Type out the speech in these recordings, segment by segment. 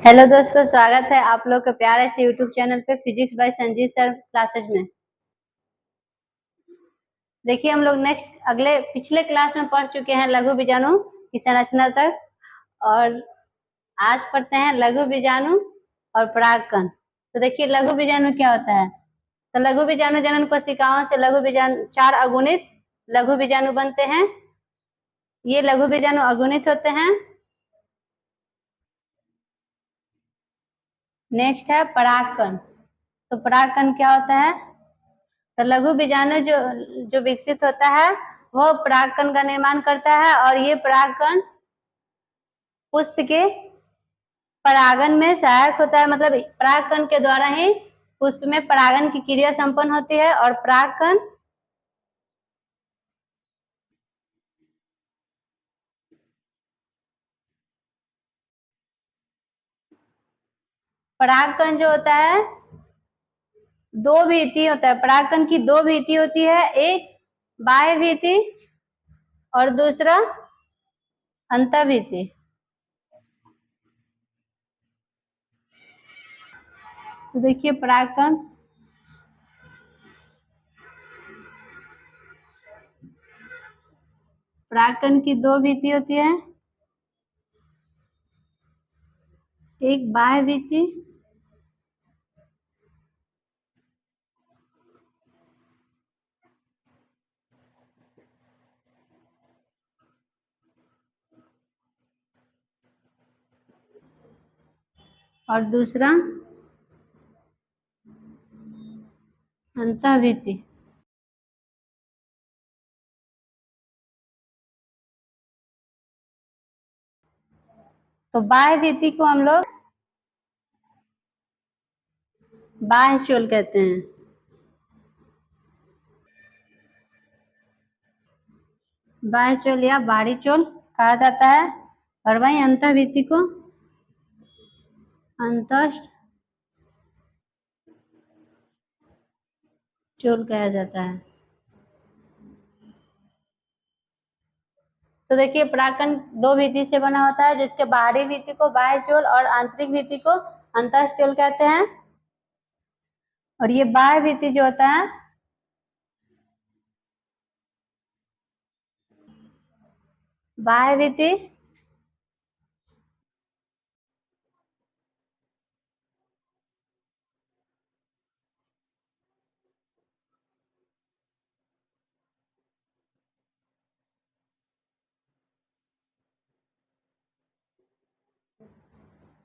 Hello दोस्तों, स्वागत है आप लोग के प्यारे से यूट्यूब चैनल पे physics bye Sanjeet sir classes में। देखिए, हम लोग पिछले क्लास में पढ़ चुके हैं लघु बीजाणु की संरचना तक, और आज पढ़ते हैं लघु बीजाणु और परागकण। तो देखिए, लघु बीजाणु क्या होता है। तो लघु बीजाणु जनन कोशिकाओं से लघु बीजाणु 4 अगुणित लघु बीजाणु बनते हैं। ये लघु बीजाणु अगुणित होते हैं। नेक्स्ट है परागकण। तो परागकण क्या होता है। तो लघु बीजाणु जो विकसित होता है वो परागकण का निर्माण करता है, और ये परागकण पुष्प के परागन में सहायक होता है। मतलब परागकण के द्वारा ही पुष्प में परागन की क्रिया संपन्न होती है, और परागकण जो होता है दो भीति होता है। परागकण की दो भीति होती है, एक बाह्य भीति और दूसरा अंतःभीति। तो देखिए, परागकण की दो भीति होती है, एक बाह्य भीति और दूसरा अंतःभीति। तो बाह्य भीति को हम लोग बाह्य चोल कहते हैं। बाह्य चोल या बाहरी चोल कहा जाता है, और वहीं अंतःभीति को अंतस्थ चोल कहा जाता है। तो देखिए, परागकण दो भीति से बना होता है, जिसके बाहरी भीति को बाह्य चोल और आंतरिक भीति को अंतस्थ चोल कहते हैं। और ये बाह्य भीति जो होता है बाह्य भीति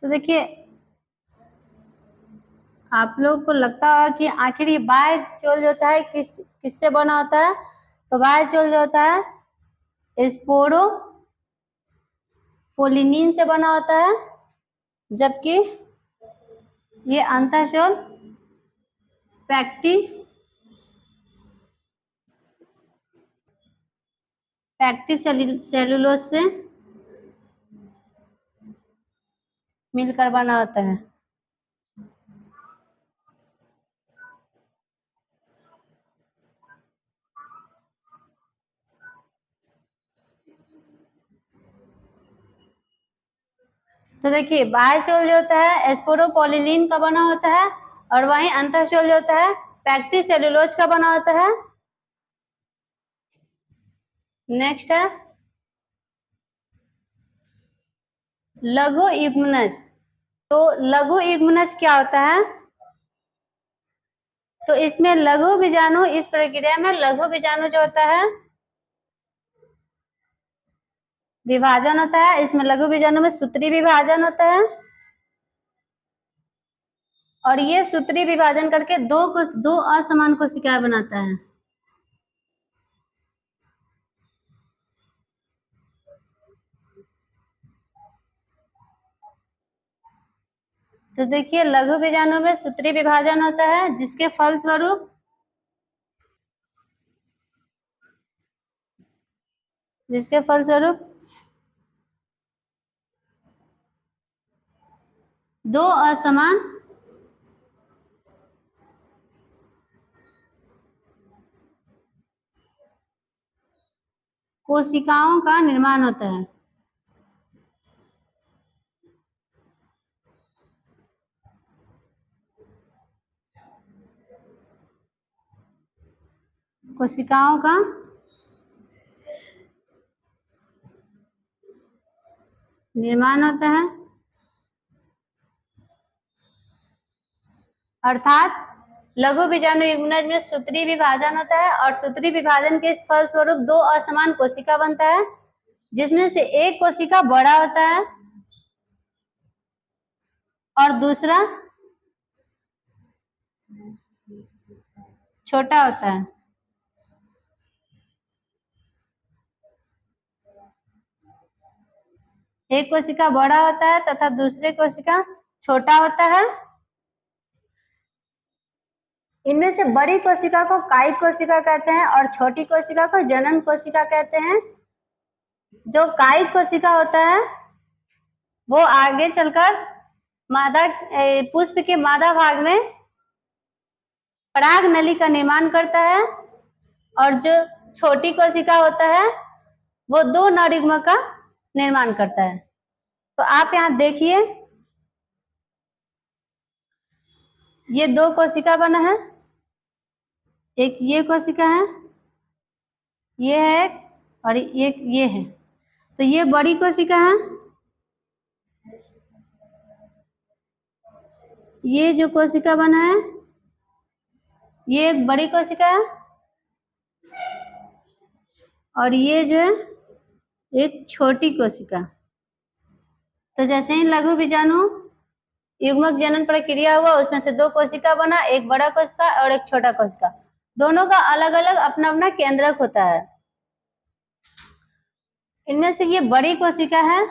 तो देखिए, आप लोग को लगता है कि आखिर ये बाह्य चोल जो होता है किससे बना होता है। तो बाह्य चोल जो होता है स्पोरो पोलिनिन से बना होता है, जबकि ये अंतःचोल पैक्टी सेलुलोज से मिलकर बना होता है। तो देखिए, बाह्य चोल जो होता है स्पोरोपोलिलीन का बना होता है, और वहीं अंतःचोल जो होता है पैक्टी सेलुलोज का बना होता है। नेक्स्ट है लघु युग्मनज। तो लघु युग्मनज क्या होता है। तो इसमें लघु बीजाणु, इस प्रक्रिया में लघु बीजाणु जो होता है विभाजन होता है। इसमें लघु बीजाणु में सूत्री विभाजन होता है, और ये सूत्री विभाजन करके दो असमान कोशिकाएं बनाता है। तो देखिए, लघु बीजाणु में सूत्री विभाजन होता है, जिसके फलस्वरूप दो असमान कोशिकाओं का निर्माण होता है। कोशिकाओं का निर्माण होता है, अर्थात लघु बीजाणु युग्मनज में सूत्री विभाजन होता है और सूत्री विभाजन के फलस्वरूप दो असमान कोशिका बनता है, जिसमें से एक कोशिका बड़ा होता है और दूसरा छोटा होता है। एक कोशिका बड़ा होता है तथा दूसरे कोशिका छोटा होता है। इनमें से बड़ी कोशिका को कायिक कोशिका कहते हैं और छोटी कोशिका को जनन कोशिका कहते हैं। जो कायिक कोशिका होता है वो आगे चलकर मादा पुष्प के मादा भाग में पराग नली का निर्माण करता है और जो छोटी कोशिका होता है वो दो नर युग्म का निर्माण करता है। तो आप यहाँ देखिए, ये दो कोशिका बना है, एक ये कोशिका है, ये है और एक ये है। तो ये बड़ी कोशिका है, ये जो कोशिका बना है ये एक बड़ी कोशिका है और ये जो है एक छोटी कोशिका। तो जैसे ही लघु बीजाणु युग्मक जनन प्रक्रिया हुआ, उसमें से दो कोशिका बना, एक बड़ा कोशिका और एक छोटा कोशिका। दोनों का अलग अलग अपना अपना केंद्रक होता है। इनमें से ये बड़ी कोशिका है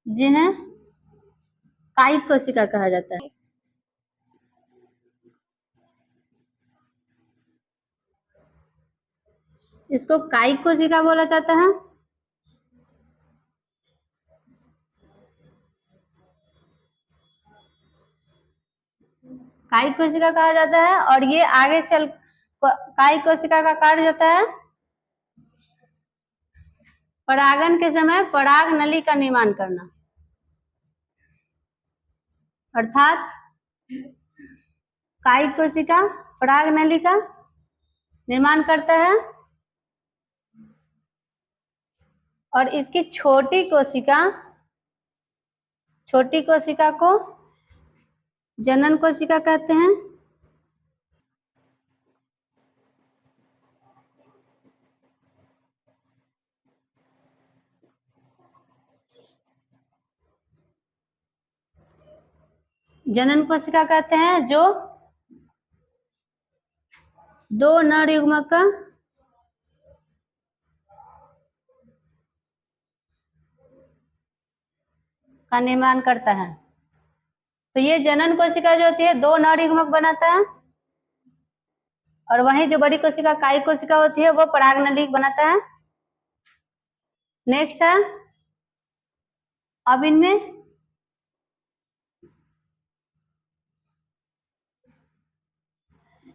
जिन्हें कायिक कोशिका कहा जाता है। इसको कायिक कोशिका बोला जाता है। कायिक कोशिका कहा जाता है और ये आगे चल कायिक कोशिका का कार्य होता है परागन के समय पराग नली का निर्माण करना, अर्थात कायिक कोशिका पराग नली का निर्माण करता है और इसकी छोटी कोशिका को जनन कोशिका कहते हैं। जनन कोशिका कहते हैं जो दो नर युग्मक का निर्माण करता है। तो ये जनन कोशिका जो होती है दो नर युग्मक बनाता है और वहीं जो बड़ी कोशिका कायिक कोशिका होती है वो पराग नली बनाता है। नेक्स्ट है, अब इनमें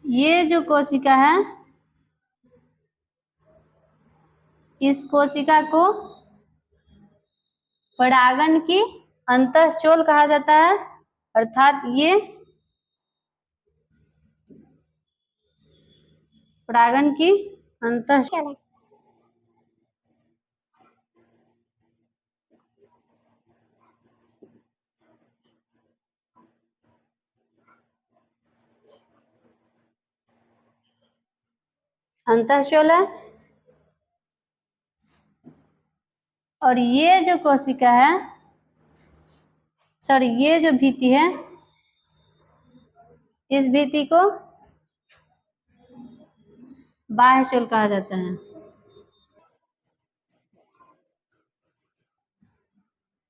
ये जो कोशिका है इस कोशिका को परागन की अंतःचोल कहा जाता है, अर्थात ये परागन की अंतःचोल है। और ये जो कोशिका है, सॉरी ये जो भित्ति है, इस भित्ति को बाह्यचोल कहा जाता है।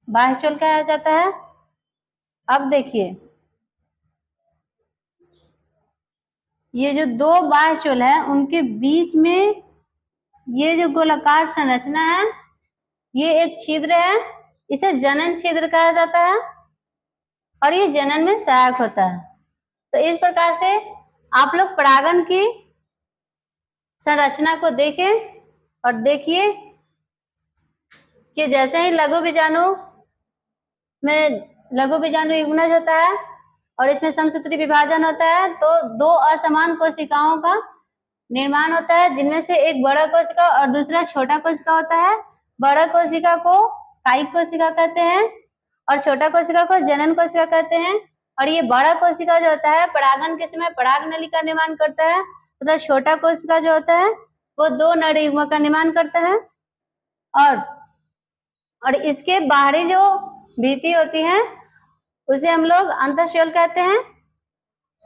बाह्यचोल कहा जाता है। अब देखिए, ये जो दो बाह्यचोल है उनके बीच में ये जो गोलाकार संरचना है ये एक छिद्र है, इसे जनन छिद्र कहा जाता है और ये जनन में सहायक होता है। तो इस प्रकार से आप लोग परागन की संरचना को देखें और देखिए कि जैसे ही लघु बीजाणु युग्मनज होता है और इसमें समसूत्री विभाजन होता है तो दो असमान कोशिकाओं का निर्माण होता है, जिनमें से एक बड़ा कोशिका और दूसरा छोटा कोशिका होता है। बड़ा कोशिका को कायिक कोशिका कहते हैं और छोटा कोशिका को जनन कोशिका कहते हैं। और ये बड़ा कोशिका जो होता है परागन के समय पराग नली का निर्माण करता है, तथा छोटा कोशिका जो होता है वो 2 नर युग्म का निर्माण करता है। और इसके बाहरी जो भित्ति होती है उसे हम लोग अंतःशोल कहते हैं,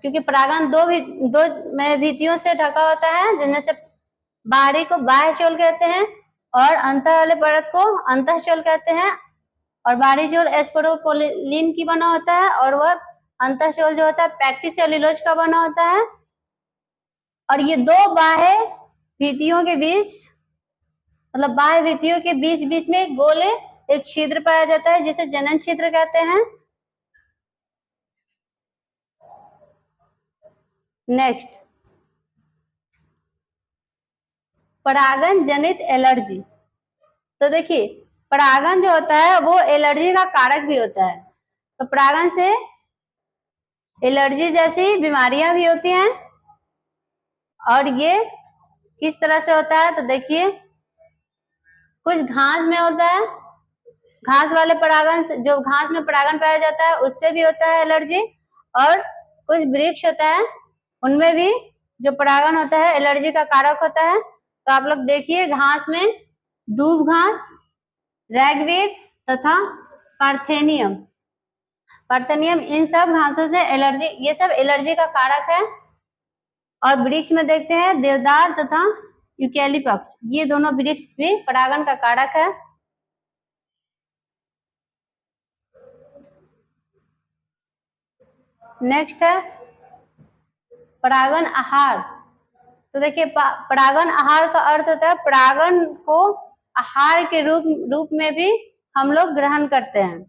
क्योंकि परागन दो भित्तियों से ढका होता है, जिनमें से बाहरी को बाह्य शोल कहते हैं और अंतर वाले परत को अंतःशोल कहते हैं। और बाहरी शोल एस्पोरोपोलिन की बना होता है और वह अंतःशोल जो होता है पैक्टिक सेल्यूलोज का बना होता है। और ये 2 बाह्य भित्तियों के बीच, मतलब बाह्य भित्तियों के बीच में गोले एक छिद्र पाया जाता है, जिसे जनन छिद्र कहते हैं। नेक्स्ट, परागन जनित एलर्जी। तो देखिए परागन जो होता है वो एलर्जी का कारक भी होता है। तो परागन से एलर्जी जैसी बीमारियां भी होती हैं। और ये किस तरह से होता है, तो देखिए कुछ घास में होता है, घास वाले परागन से, जो घास में परागन पाया जाता है उससे भी होता है एलर्जी। और कुछ वृक्ष होता है उनमें भी जो परागन होता है एलर्जी का कारक होता है। तो आप लोग देखिए घास में दूब घास, रैगवीड तथा पार्थेनियम, इन सब घासों से एलर्जी, ये सब एलर्जी का कारक है। और वृक्ष में देखते हैं देवदार तथा यूकैलिप्टस, ये दोनों वृक्ष भी परागन का कारक है। नेक्स्ट है परागन आहार। तो देखिए परागन आहार का अर्थ होता है परागन को आहार के रूप में भी हम लोग ग्रहण करते हैं,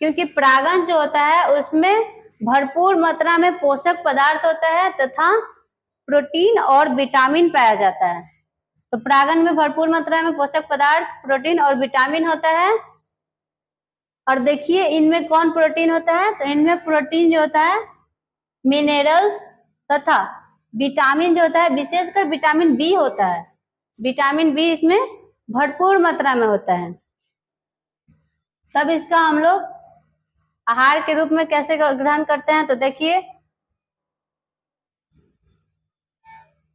क्योंकि परागन जो होता है उसमें भरपूर मात्रा में पोषक पदार्थ होता है तथा प्रोटीन और विटामिन पाया जाता है। तो परागन में भरपूर मात्रा में पोषक पदार्थ, प्रोटीन और विटामिन होता है। और देखिए इनमें कौन प्रोटीन होता है, तो इनमें प्रोटीन जो होता है मिनरल्स तथा विटामिन जो होता है, विशेषकर विटामिन बी होता है, विटामिन बी इसमें भरपूर मात्रा में होता है। तब इसका हम लोग आहार के रूप में कैसे ग्रहण करते हैं, तो देखिए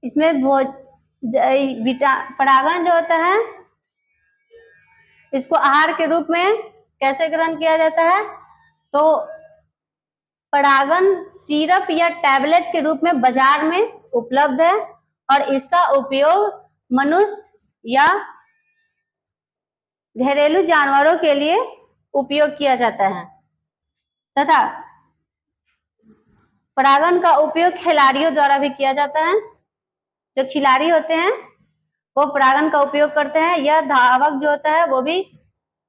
इसमें परागन जो होता है इसको आहार के रूप में कैसे ग्रहण किया जाता है, तो परागन सिरप या टैबलेट के रूप में बाजार में उपलब्ध है और इसका उपयोग मनुष्य या घरेलू जानवरों के लिए उपयोग किया जाता है। तथा परागन का उपयोग खिलाड़ियों द्वारा भी किया जाता है। जो खिलाड़ी होते हैं वो परागन का उपयोग करते हैं, या धावक जो होता है वो भी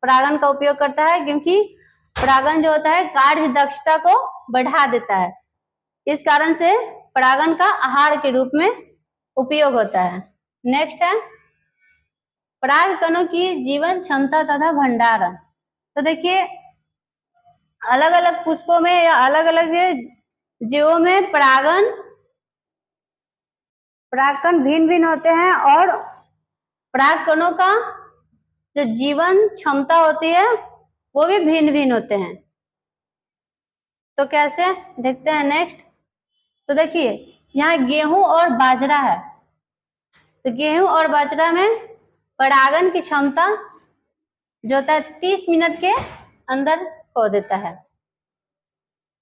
परागन का उपयोग करता है, क्योंकि परागन जो होता है कार्य दक्षता को बढ़ा देता है। इस कारण से परागन का आहार के रूप में उपयोग होता है। नेक्स्ट है परागकणों की जीवन क्षमता तथा भंडारण। तो देखिए अलग अलग पुष्पों में या अलग अलग जीवों में परागकण भिन्न भिन्न होते हैं और परागकणों का जो जीवन क्षमता होती है वो भी भिन्न भिन्न होते हैं। तो कैसे देखते हैं नेक्स्ट। तो देखिए यहाँ गेहूं और बाजरा है। तो गेहूं और बाजरा में परागन की क्षमता जो होता है 30 मिनट के अंदर खो देता है।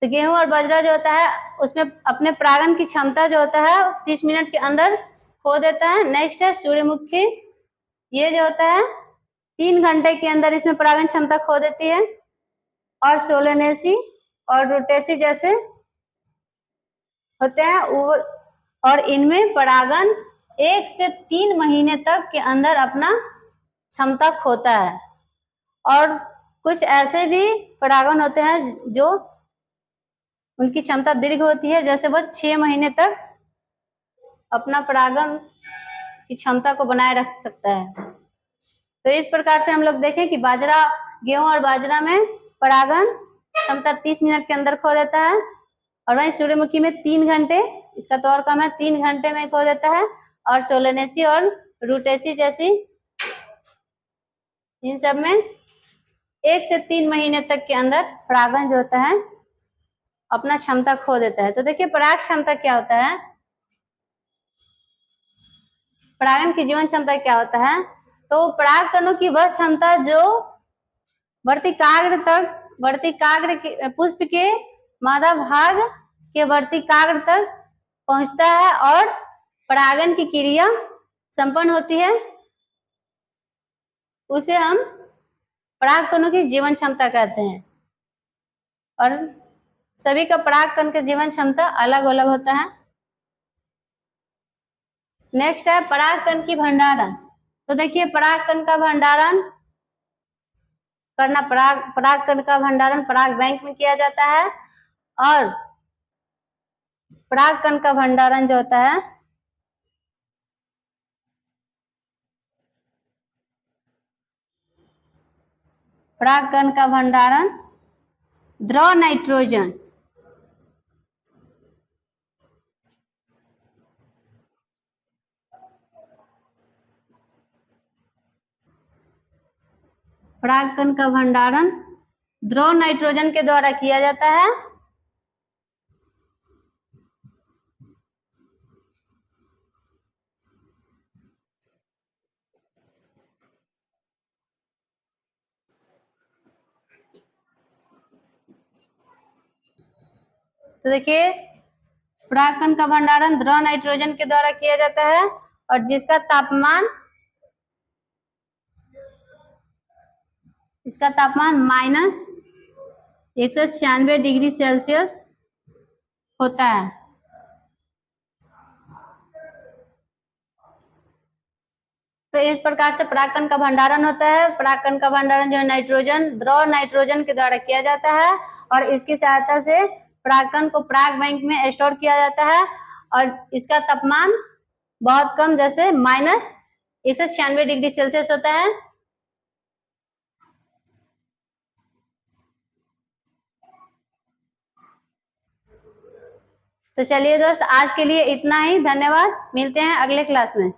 तो गेहूं और बाजरा जो होता है उसमें अपने परागन की क्षमता जो होता है 30 मिनट के अंदर खो देता है। नेक्स्ट है सूर्यमुखी, ये जो होता है 3 घंटे के अंदर इसमें परागन क्षमता खो देती है। और सोलेनेसी और रोटेसी जैसे होते हैं और इनमें परागन 1 से 3 महीने तक के अंदर अपना क्षमता खोता है। और कुछ ऐसे भी परागन होते हैं जो उनकी क्षमता दीर्घ होती है, जैसे वो 6 महीने तक अपना परागन की क्षमता को बनाए रख सकता है। तो इस प्रकार से हम लोग देखें कि गेहूं और बाजरा में परागन क्षमता 30 मिनट के अंदर खो देता है और वहीं सूर्यमुखी में 3 घंटे इसका तो और कम है, 3 घंटे में खो देता है। और सोलेनेसी और रूटेसी जैसी इन सब में 1 से 3 महीने तक के अंदर परागन जो होता है अपना क्षमता खो देता है। तो देखिए पराग क्षमता क्या होता है, परागन की जीवन क्षमता क्या होता है। तो पराग कणों की वह क्षमता जो वर्तिकाग्र पुष्प के मादा भाग के वर्तिकाग्र तक पहुंचता है और परागन की क्रिया संपन्न होती है, उसे हम पराग कणों की जीवन क्षमता कहते हैं। और सभी का पराग कण का जीवन क्षमता अलग अलग होता है। नेक्स्ट है पराग कण की भंडारण। तो देखिए पराग कण का भंडारण करना, पराग कण का भंडारण पराग बैंक में किया जाता है। और पराग कण का भंडारण जो होता है पराग कण का भंडारण द्रव नाइट्रोजन पराग कण का भंडारण द्रव नाइट्रोजन के द्वारा किया जाता है। तो देखिए पराग कण का भंडारण द्रव नाइट्रोजन के द्वारा किया जाता है और जिसका तापमान -196 डिग्री सेल्सियस होता है। तो इस प्रकार से पराग कण का भंडारण होता है। पराग कण का भंडारण जो है नाइट्रोजन, द्रव नाइट्रोजन के द्वारा किया जाता है और इसकी सहायता से पराग कण को पराग बैंक में स्टोर किया जाता है और इसका तापमान बहुत कम, जैसे -196 डिग्री सेल्सियस होता है। तो चलिए दोस्त, आज के लिए इतना ही। धन्यवाद, मिलते हैं अगले क्लास में।